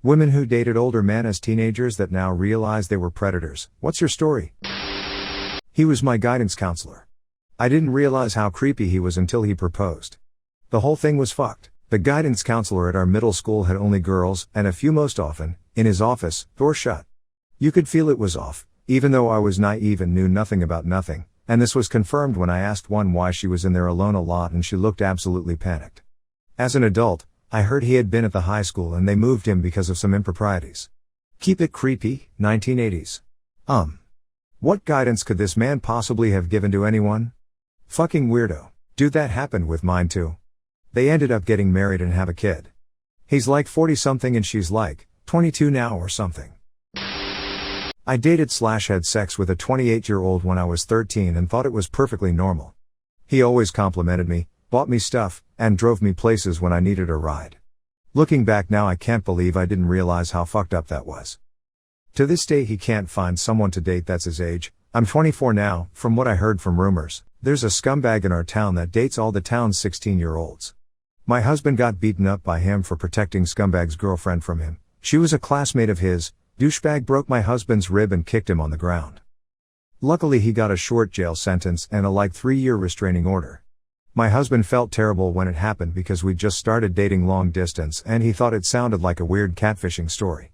Women who dated older men as teenagers that now realize they were predators. What's your story? He was my guidance counselor. I didn't realize how creepy he was until he proposed. The whole thing was fucked. The guidance counselor at our middle school had only girls, and a few most often, in his office, door shut. You could feel it was off, even though I was naive and knew nothing about nothing, and this was confirmed when I asked one why she was in there alone a lot and she looked absolutely panicked. As an adult, I heard he had been at the high school and they moved him because of some improprieties. Keep it creepy, 1980s. What guidance could this man possibly have given to anyone? Fucking weirdo. Dude, that happened with mine too. They ended up getting married and have a kid. He's like 40-something and she's like 22 now or something. I dated/had sex with a 28-year-old when I was 13 and thought it was perfectly normal. He always complimented me, bought me stuff, and drove me places when I needed a ride. Looking back now, I can't believe I didn't realize how fucked up that was. To this day he can't find someone to date that's his age. I'm 24 now. From what I heard from rumors, there's a scumbag in our town that dates all the town's 16-year-olds. My husband got beaten up by him for protecting scumbag's girlfriend from him. She was a classmate of his. Douchebag broke my husband's rib and kicked him on the ground. Luckily he got a short jail sentence and a 3-year restraining order. My husband felt terrible when it happened because we'd just started dating long distance and he thought it sounded like a weird catfishing story.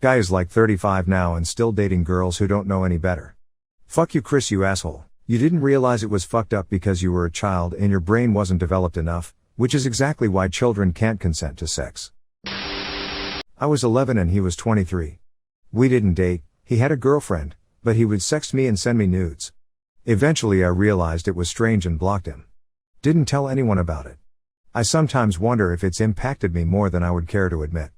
Guy is 35 now and still dating girls who don't know any better. Fuck you, Chris, you asshole. You didn't realize it was fucked up because you were a child and your brain wasn't developed enough, which is exactly why children can't consent to sex. I was 11 and he was 23. We didn't date, he had a girlfriend, but he would sext me and send me nudes. Eventually I realized it was strange and blocked him. Didn't tell anyone about it. I sometimes wonder if it's impacted me more than I would care to admit.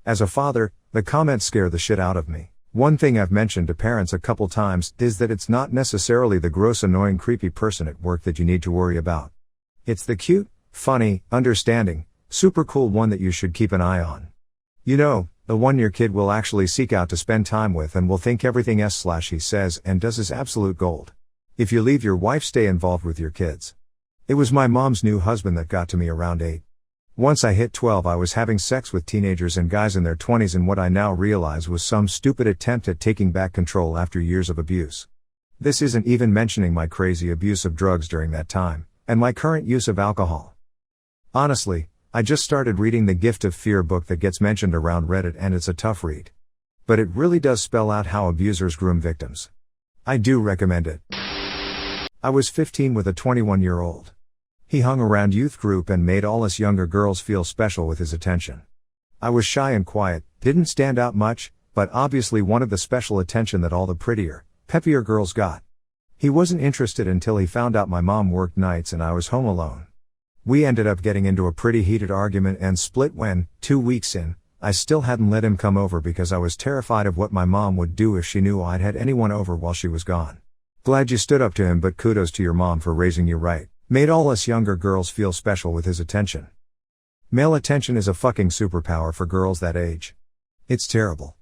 As a father, the comments scare the shit out of me. One thing I've mentioned to parents a couple times is that it's not necessarily the gross, annoying, creepy person at work that you need to worry about. It's the cute, funny, understanding, super cool one that you should keep an eye on. You know, the one your kid will actually seek out to spend time with and will think everything he says and does is absolute gold. If you leave your wife, stay involved with your kids. It was my mom's new husband that got to me around 8. Once I hit 12 I was having sex with teenagers and guys in their 20s in what I now realize was some stupid attempt at taking back control after years of abuse. This isn't even mentioning my crazy abuse of drugs during that time, and my current use of alcohol. Honestly, I just started reading the Gift of Fear book that gets mentioned around Reddit and it's a tough read. But it really does spell out how abusers groom victims. I do recommend it. I was 15 with a 21-year-old. He hung around youth group and made all us younger girls feel special with his attention. I was shy and quiet, didn't stand out much, but obviously wanted the special attention that all the prettier, peppier girls got. He wasn't interested until he found out my mom worked nights and I was home alone. We ended up getting into a pretty heated argument and split when, 2 weeks in, I still hadn't let him come over because I was terrified of what my mom would do if she knew I'd had anyone over while she was gone. Glad you stood up to him, but kudos to your mom for raising you right. Made all us younger girls feel special with his attention. Male attention is a fucking superpower for girls that age. It's terrible.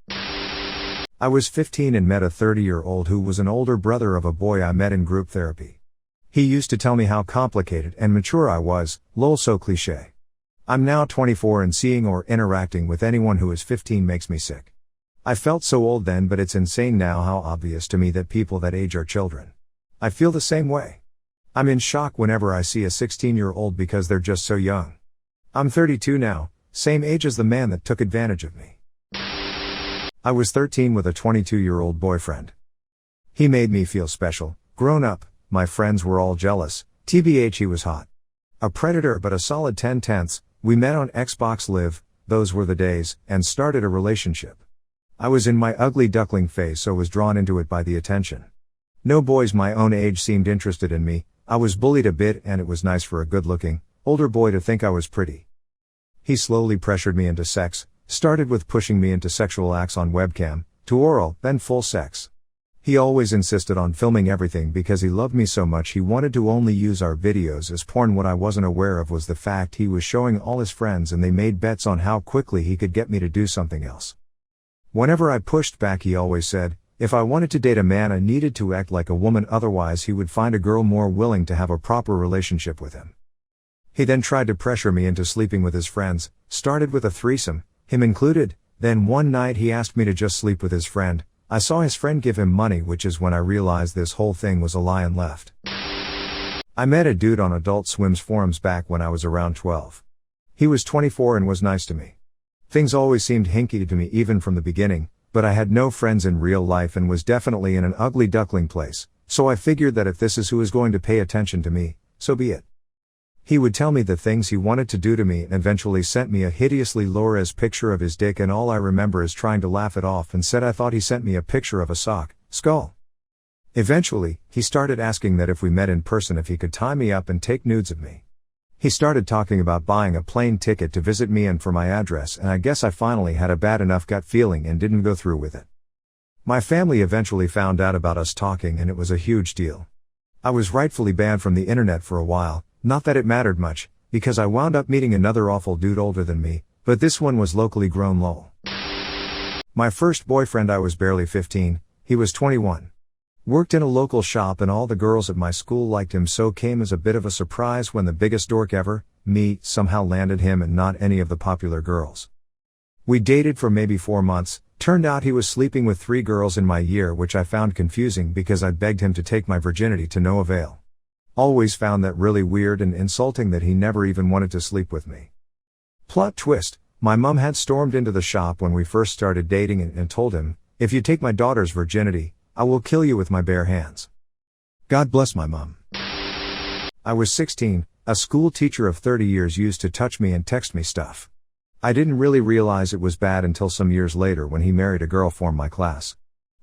I was 15 and met a 30-year-old who was an older brother of a boy I met in group therapy. He used to tell me how complicated and mature I was, lol, so cliche. I'm now 24 and seeing or interacting with anyone who is 15 makes me sick. I felt so old then, but it's insane now how obvious to me that people that age are children. I feel the same way. I'm in shock whenever I see a 16-year-old because they're just so young. I'm 32 now, same age as the man that took advantage of me. I was 13 with a 22-year-old boyfriend. He made me feel special, grown up, my friends were all jealous, tbh he was hot. A predator but a solid 10/10, we met on Xbox Live, those were the days, and started a relationship. I was in my ugly duckling phase so was drawn into it by the attention. No boys my own age seemed interested in me. I was bullied a bit and it was nice for a good-looking, older boy to think I was pretty. He slowly pressured me into sex, started with pushing me into sexual acts on webcam, to oral, then full sex. He always insisted on filming everything because he loved me so much he wanted to only use our videos as porn. What I wasn't aware of was the fact he was showing all his friends and they made bets on how quickly he could get me to do something else. Whenever I pushed back he always said, if I wanted to date a man I needed to act like a woman, otherwise he would find a girl more willing to have a proper relationship with him. He then tried to pressure me into sleeping with his friends, started with a threesome, him included. Then one night he asked me to just sleep with his friend. I saw his friend give him money, which is when I realized this whole thing was a lie and left. I met a dude on Adult Swim's forums back when I was around 12. He was 24 and was nice to me. Things always seemed hinky to me even from the beginning, but I had no friends in real life and was definitely in an ugly duckling place, so I figured that if this is who is going to pay attention to me, so be it. He would tell me the things he wanted to do to me and eventually sent me a hideously low-res picture of his dick, and all I remember is trying to laugh it off and said I thought he sent me a picture of a sock, skull. Eventually, he started asking that if we met in person if he could tie me up and take nudes of me. He started talking about buying a plane ticket to visit me and for my address, and I guess I finally had a bad enough gut feeling and didn't go through with it. My family eventually found out about us talking and it was a huge deal. I was rightfully banned from the internet for a while. Not that it mattered much, because I wound up meeting another awful dude older than me, but this one was locally grown lol. My first boyfriend, I was barely 15, he was 21. Worked in a local shop and all the girls at my school liked him, so came as a bit of a surprise when the biggest dork ever, me, somehow landed him and not any of the popular girls. We dated for maybe 4 months, turned out he was sleeping with 3 girls in my year, which I found confusing because I'd begged him to take my virginity to no avail. Always found that really weird and insulting that he never even wanted to sleep with me. Plot twist, my mom had stormed into the shop when we first started dating and told him, "If you take my daughter's virginity, I will kill you with my bare hands." God bless my mom. I was 16, a school teacher of 30 years used to touch me and text me stuff. I didn't really realize it was bad until some years later when he married a girl from my class.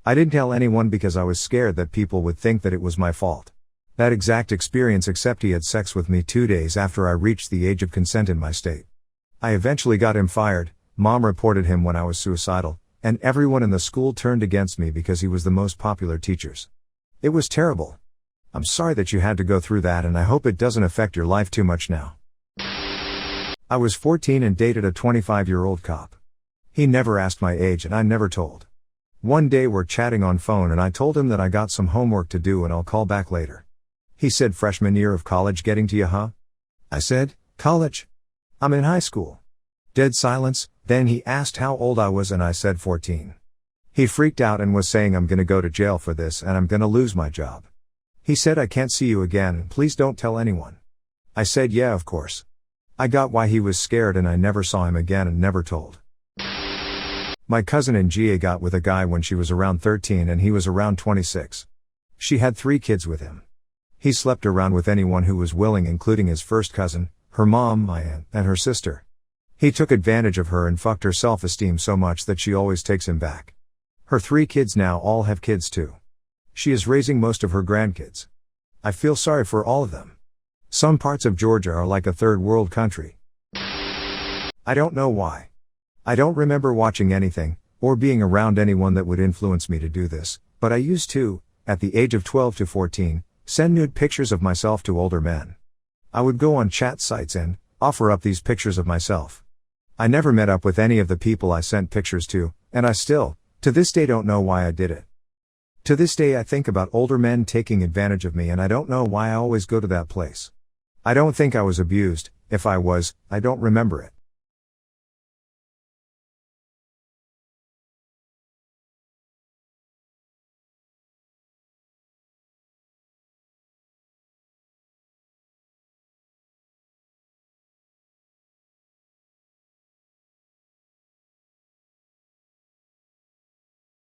I didn't tell anyone because I was scared that people would think that it was my fault. That exact experience, except he had sex with me 2 days after I reached the age of consent in my state. I eventually got him fired, mom reported him when I was suicidal, and everyone in the school turned against me because he was the most popular teachers. It was terrible. I'm sorry that you had to go through that, and I hope it doesn't affect your life too much now. I was 14 and dated a 25-year-old cop. He never asked my age and I never told. One day we're chatting on phone and I told him that I got some homework to do and I'll call back later. He said, "Freshman year of college getting to you, huh?" I said, "College? I'm in high school." Dead silence, then he asked how old I was and I said 14. He freaked out and was saying, "I'm gonna go to jail for this and I'm gonna lose my job." He said, "I can't see you again and please don't tell anyone." I said, "Yeah, of course." I got why he was scared and I never saw him again and never told. My cousin in GA got with a guy when she was around 13 and he was around 26. She had 3 kids with him. He slept around with anyone who was willing, including his first cousin, her mom, my aunt, and her sister. He took advantage of her and fucked her self-esteem so much that she always takes him back. Her 3 kids now all have kids too. She is raising most of her grandkids. I feel sorry for all of them. Some parts of Georgia are like a third world country. I don't know why. I don't remember watching anything, or being around anyone that would influence me to do this, but I used to, at the age of 12 to 14, send nude pictures of myself to older men. I would go on chat sites and offer up these pictures of myself. I never met up with any of the people I sent pictures to, and I still, to this day, don't know why I did it. To this day I think about older men taking advantage of me and I don't know why I always go to that place. I don't think I was abused. If I was, I don't remember it.